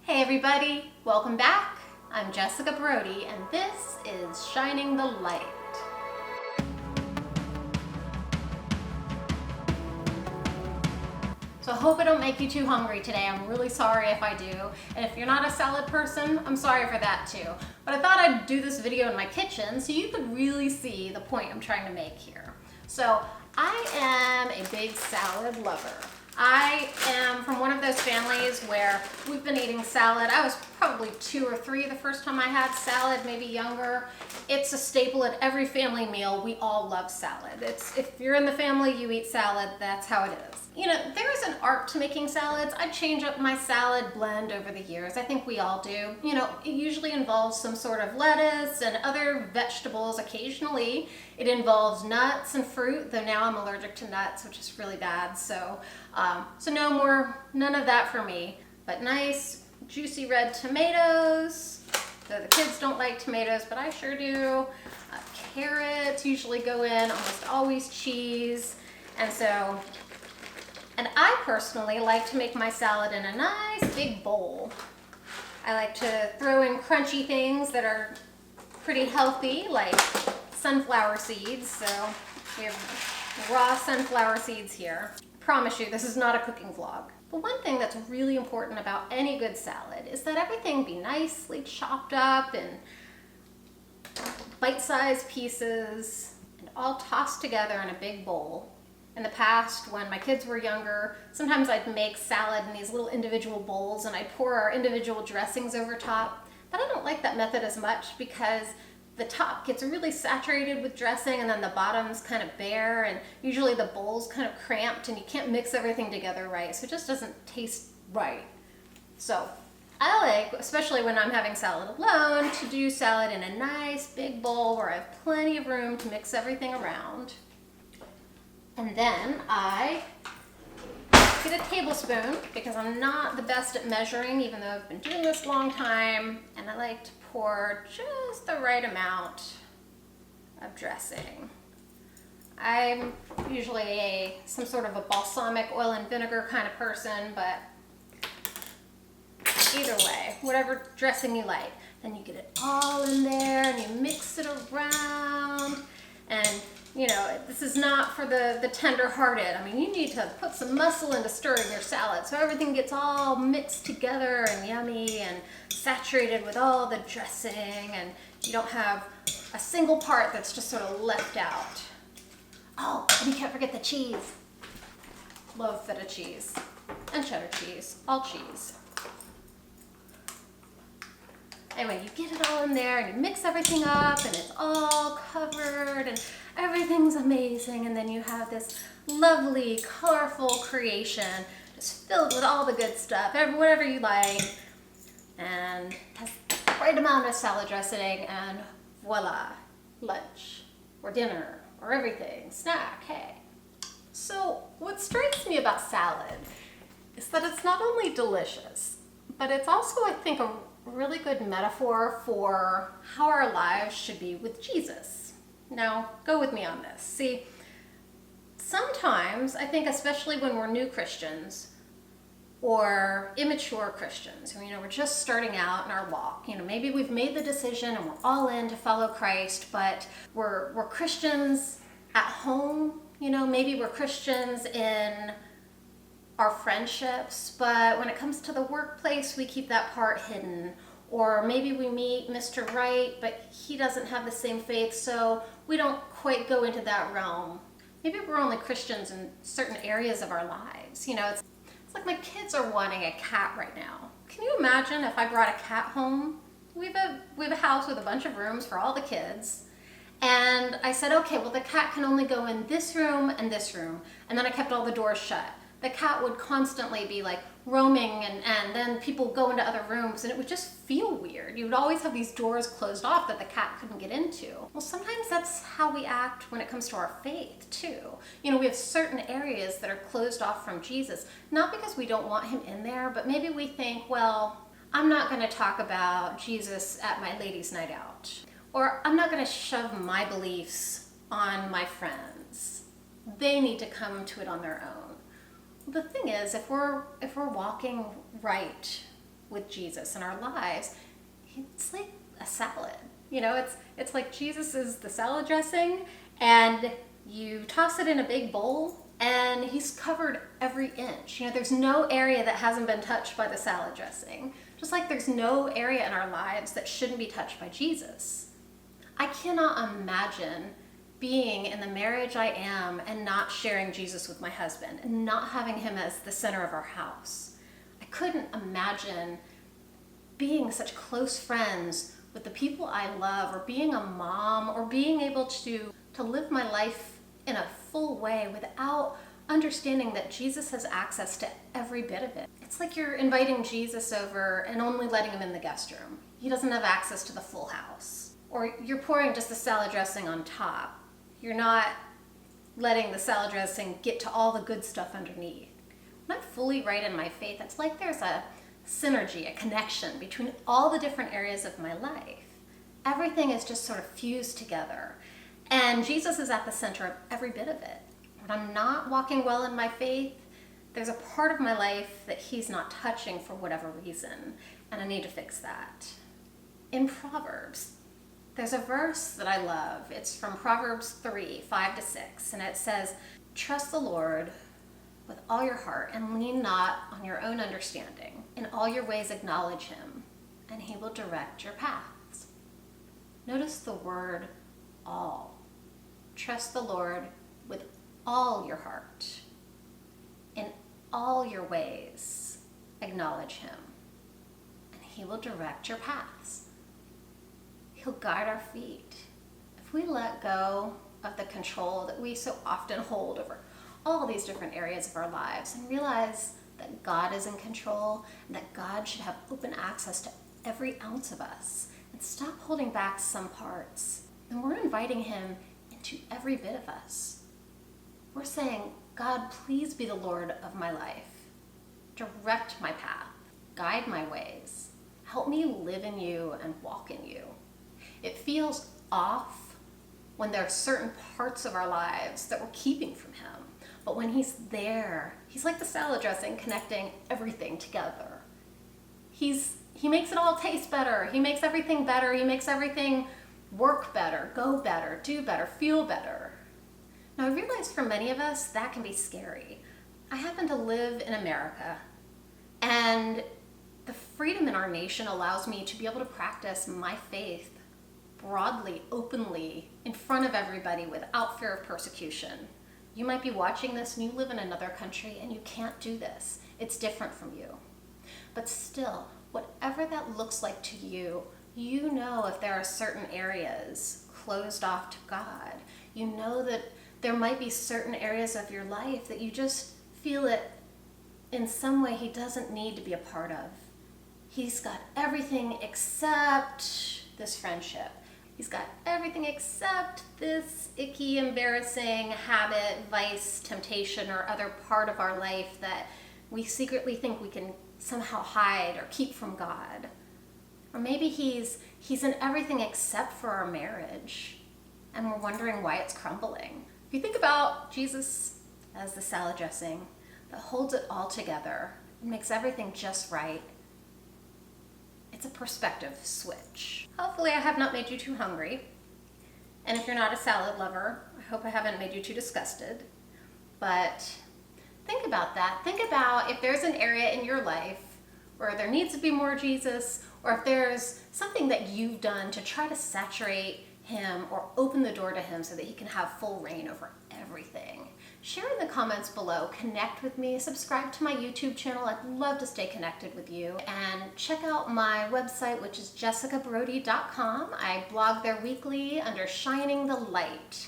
Hey everybody, welcome back. I'm Jessica Brody and this is Shining the Light. So I hope I don't make you too hungry today. I'm really sorry if I do. And if you're not a salad person, I'm sorry for that too. But I thought I'd do this video in my kitchen so you could really see the point I'm trying to make here. So I am a big salad lover. I am from one of those families where we've been eating salad. I was probably 2 or 3 the first time I had salad, maybe younger. It's a staple at every family meal. We all love salad. If you're in the family, you eat salad, that's how it is. You know, there is an art to making salads. I change up my salad blend over the years. I think we all do. You know, it usually involves some sort of lettuce and other vegetables. Occasionally, it involves nuts and fruit, though now I'm allergic to nuts, which is really bad. So none of that for me. But nice, juicy red tomatoes. The kids don't like tomatoes, but I sure do. Carrots usually go in, almost always cheese. And I personally like to make my salad in a nice big bowl. I like to throw in crunchy things that are pretty healthy, like sunflower seeds. So we have raw sunflower seeds here. I promise you, this is not a cooking vlog. But one thing that's really important about any good salad is that everything be nicely chopped up in bite-sized pieces and all tossed together in a big bowl. In the past, when my kids were younger, sometimes I'd make salad in these little individual bowls and I'd pour our individual dressings over top. But I don't like that method as much because the top gets really saturated with dressing and then the bottom's kind of bare, and usually the bowl's kind of cramped and you can't mix everything together right, so it just doesn't taste right. So I like, especially when I'm having salad alone, to do salad in a nice big bowl where I have plenty of room to mix everything around. And then I get a tablespoon because I'm not the best at measuring, even though I've been doing this a long time, and I like to pour just the right amount of dressing. I'm usually some sort of a balsamic oil and vinegar kind of person, but either way, whatever dressing you like. Then you get it all in there and you mix it around. And you know, this is not for the tender-hearted. I mean, you need to put some muscle into stirring your salad so everything gets all mixed together and yummy and saturated with all the dressing, and you don't have a single part that's just sort of left out. Oh, and you can't forget the cheese. Love feta cheese and cheddar cheese, all cheese. Anyway, you get it all in there and you mix everything up and it's all covered and everything's amazing, and then you have this lovely, colorful creation just filled with all the good stuff, whatever you like, and has the right amount of salad dressing, and voila, lunch or dinner or everything, snack, hey. So what strikes me about salad is that it's not only delicious, but it's also, I think, a really good metaphor for how our lives should be with Jesus. Now, go with me on this. See, sometimes I think, especially when we're new Christians or immature Christians, you know, we're just starting out in our walk. You know, maybe we've made the decision and we're all in to follow Christ, but we're Christians at home. You know, maybe we're Christians in our friendships, but when it comes to the workplace, we keep that part hidden. Or maybe we meet Mr. Right, but he doesn't have the same faith, so we don't quite go into that realm. Maybe we're only Christians in certain areas of our lives. You know, it's like my kids are wanting a cat right now. Can you imagine if I brought a cat home? We have a house with a bunch of rooms for all the kids. And I said, okay, well, the cat can only go in this room and this room. And then I kept all the doors shut. The cat would constantly be like roaming, and then people go into other rooms and it would just feel weird. You would always have these doors closed off that the cat couldn't get into. Well, sometimes that's how we act when it comes to our faith too. You know, we have certain areas that are closed off from Jesus, not because we don't want him in there, but maybe we think, well, I'm not going to talk about Jesus at my ladies' night out, or I'm not going to shove my beliefs on my friends. They need to come to it on their own. The thing is, if we're walking right with Jesus in our lives, it's like a salad. You know, it's like Jesus is the salad dressing, and you toss it in a big bowl, and he's covered every inch. You know, there's no area that hasn't been touched by the salad dressing. Just like there's no area in our lives that shouldn't be touched by Jesus. I cannot imagine being in the marriage I am and not sharing Jesus with my husband and not having him as the center of our house. I couldn't imagine being such close friends with the people I love, or being a mom, or being able to live my life in a full way without understanding that Jesus has access to every bit of it. It's like you're inviting Jesus over and only letting him in the guest room. He doesn't have access to the full house. Or you're pouring just the salad dressing on top. You're not letting the salad dressing get to all the good stuff underneath. When I'm fully right in my faith, it's like there's a synergy, a connection between all the different areas of my life. Everything is just sort of fused together. And Jesus is at the center of every bit of it. When I'm not walking well in my faith, there's a part of my life that he's not touching for whatever reason, and I need to fix that. In Proverbs, there's a verse that I love. It's from Proverbs 3, 5-6, and it says, "Trust the Lord with all your heart and lean not on your own understanding. In all your ways acknowledge him, and he will direct your paths." Notice the word all. Trust the Lord with all your heart. In all your ways acknowledge him, and he will direct your paths. He'll guide our feet. If we let go of the control that we so often hold over all these different areas of our lives and realize that God is in control and that God should have open access to every ounce of us, and stop holding back some parts, and we're inviting him into every bit of us. We're saying, God, please be the Lord of my life. Direct my path. Guide my ways. Help me live in you and walk in you. It feels off when there are certain parts of our lives that we're keeping from him. But when he's there, he's like the salad dressing connecting everything together. He makes it all taste better. He makes everything better. He makes everything work better, go better, do better, feel better. Now, I realize for many of us, that can be scary. I happen to live in America, and the freedom in our nation allows me to be able to practice my faith broadly, openly, in front of everybody without fear of persecution. You might be watching this and you live in another country and you can't do this. It's different from you. But still, whatever that looks like to you, you know if there are certain areas closed off to God. You know that there might be certain areas of your life that you just feel it in some way he doesn't need to be a part of. He's got everything except this friendship. He's got everything except this icky, embarrassing habit, vice, temptation, or other part of our life that we secretly think we can somehow hide or keep from God. Or maybe he's in everything except for our marriage, and we're wondering why it's crumbling. If you think about Jesus as the salad dressing that holds it all together and makes everything just right, it's a perspective switch. Hopefully I have not made you too hungry. And if you're not a salad lover, I hope I haven't made you too disgusted. But think about that. Think about if there's an area in your life where there needs to be more Jesus, or if there's something that you've done to try to saturate him or open the door to him so that he can have full reign over everything. Share in the comments below, connect with me, subscribe to my YouTube channel. I'd love to stay connected with you. And check out my website, which is jessicabrody.com. I blog there weekly under Shining the Light.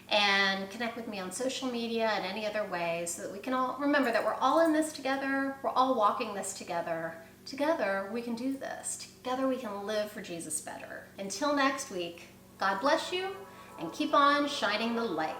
And connect with me on social media and any other way so that we can all remember that we're all in this together. We're all walking this together. Together we can do this. Together we can live for Jesus better. Until next week, God bless you and keep on shining the light.